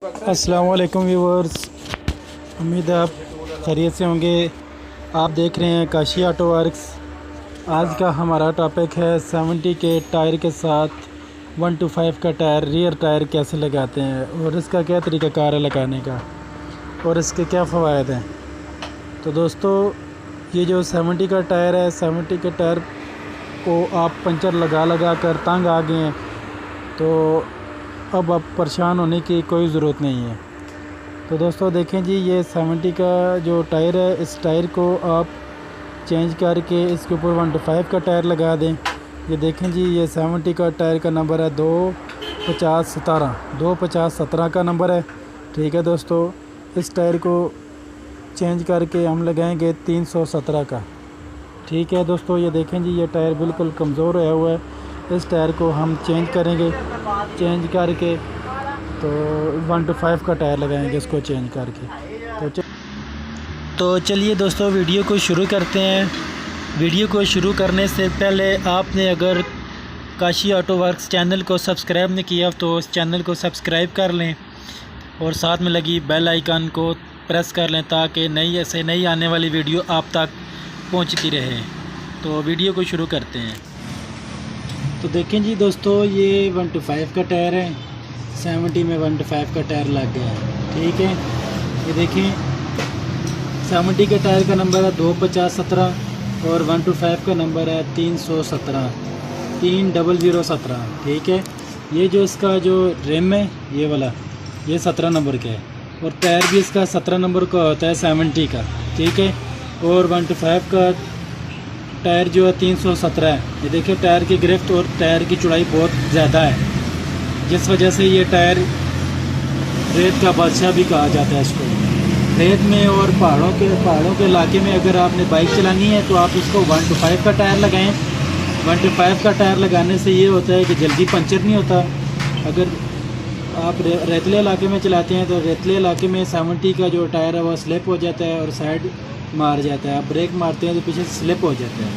अस्सलाम वालेकुम व्यूवर्स, उम्मीद है आप खैरियत से होंगे। आप देख रहे हैं काशी ऑटो वर्क्स। आज का हमारा टॉपिक है 70 के टायर के साथ 125 का टायर, रियर टायर कैसे लगाते हैं और इसका क्या तरीक़ाकार है लगाने का और इसके क्या फ़वाइद हैं। तो दोस्तों, ये जो 70 का टायर है, 70 के टायर को आप पंचर लगा कर तंग आ गए हैं तो अब आप परेशान होने की कोई ज़रूरत नहीं है। तो दोस्तों देखें जी, ये 70 का जो टायर है, इस टायर को आप चेंज करके इसके ऊपर 125 का टायर लगा दें। ये देखें जी, ये 70 का टायर का नंबर है 25017 का नंबर है। ठीक है दोस्तों, इस टायर को चेंज करके हम लगाएंगे 317 का। ठीक है दोस्तों, ये देखें जी, ये टायर बिल्कुल कमज़ोर होया हुआ है। इस टायर को हम चेंज करेंगे, चेंज करके तो 125 का टायर लगाएंगे इसको चेंज करके। तो चलिए दोस्तों, वीडियो को शुरू करते हैं। वीडियो को शुरू करने से पहले आपने अगर काशी ऑटो वर्क्स चैनल को सब्सक्राइब नहीं किया तो इस चैनल को सब्सक्राइब कर लें और साथ में लगी बेल आइकन को प्रेस कर लें ताकि नई आने वाली वीडियो आप तक पहुंचती रहे। तो वीडियो को शुरू करते हैं। तो देखें जी दोस्तों, ये 125 का टायर है, 70 में 125 का टायर लग गया है। ठीक है, ये देखें 70 के टायर का नंबर है 25017 और 125 का नंबर है 317। ठीक है, ये जो इसका जो रिम है ये वाला, ये 17 नंबर का है और टायर भी इसका 17 नंबर का होता है 70 का। ठीक है, और 125 का टायर जो है 317 है। ये देखिए, टायर की गिरफ्त और टायर की चौड़ाई बहुत ज़्यादा है, जिस वजह से ये टायर रेत का बादशाह भी कहा जाता है इसको। रेत में और पहाड़ों के इलाके में अगर आपने बाइक चलानी है तो आप इसको 125 का टायर लगाएं। 125 का टायर लगाने से ये होता है कि जल्दी पंचर नहीं होता। अगर आप रेतले इलाके में चलाते हैं तो रेतले इलाके में 70 का जो टायर है वो स्लिप हो जाता है और साइड मार जाता है। आप ब्रेक मारते हैं तो पीछे स्लिप हो जाता है।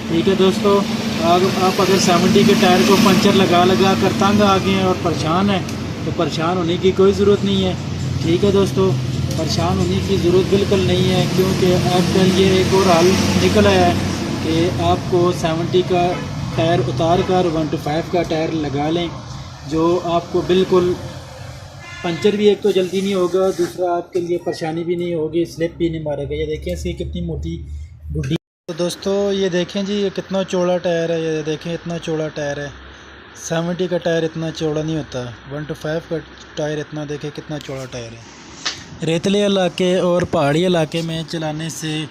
ठीक है दोस्तों, आप अगर 70 के टायर को पंचर लगा कर तंग आ गए हैं और परेशान हैं तो परेशान होने की कोई ज़रूरत नहीं है। ठीक है दोस्तों, परेशान होने की ज़रूरत बिल्कुल नहीं है, क्योंकि आजकल ये एक और हल निकल आया है कि आपको 70 का टायर उतार कर 125 का टायर लगा लें, जो आपको बिल्कुल पंचर भी एक तो जल्दी नहीं होगा, दूसरा आपके लिए परेशानी भी नहीं होगी, स्लिप भी नहीं मारेगा। ये देखें इसकी कितनी मोटी गुड्डी। तो दोस्तों ये देखें जी, ये कितना चौड़ा टायर है। ये देखें इतना चौड़ा टायर है। 70 का टायर इतना चौड़ा नहीं होता, 125 का टायर इतना, देखें कितना चौड़ा टायर है। रेतले इलाके और पहाड़ी इलाके में चलाने से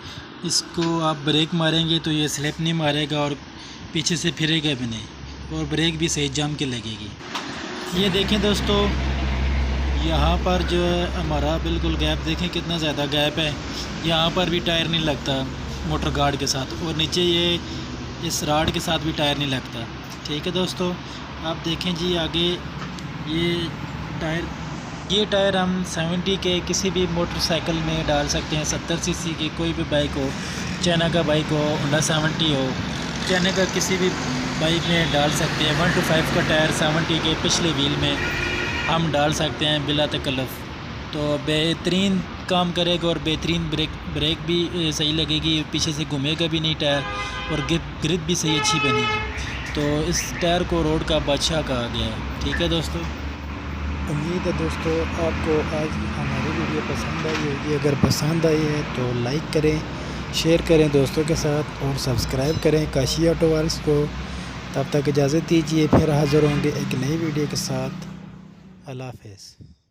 इसको आप ब्रेक मारेंगे तो ये स्लिप नहीं मारेगा और पीछे से फिरेगा भी नहीं और ब्रेक भी सही जम के लगेगी। ये देखें दोस्तों, यहाँ पर जो है हमारा बिल्कुल गैप, देखें कितना ज़्यादा गैप है। यहाँ पर भी टायर नहीं लगता मोटर गार्ड के साथ, और नीचे ये इस राड के साथ भी टायर नहीं लगता। ठीक है दोस्तों, आप देखें जी आगे, ये टायर हम 70 के किसी भी मोटरसाइकिल में डाल सकते हैं। 70 सीसी की कोई भी बाइक हो, चाइना का बाइक हो, होंडा 70 हो, चाइना का किसी भी बाइक में डाल सकते हैं। 125 का टायर 70 के पिछले व्हील में हम डाल सकते हैं बिला तकल्लुफ़। तो बेहतरीन काम करेगा और बेहतरीन ब्रेक भी सही लगेगी, पीछे से घूमेगा भी नहीं टायर और ग्रिप भी सही अच्छी बनेगी। तो इस टायर को रोड का बादशाह कहा गया है। ठीक है दोस्तों, उम्मीद है दोस्तों आपको आज हमारी वीडियो पसंद आई होगी। अगर पसंद आई है तो लाइक करें, शेयर करें दोस्तों के साथ और सब्सक्राइब करें काशी ऑटो वर्क्स को। तब तक इजाज़त दीजिए, फिर हाज़िर होंगे एक नई वीडियो के साथ। अल्लाह हाफ़िज़।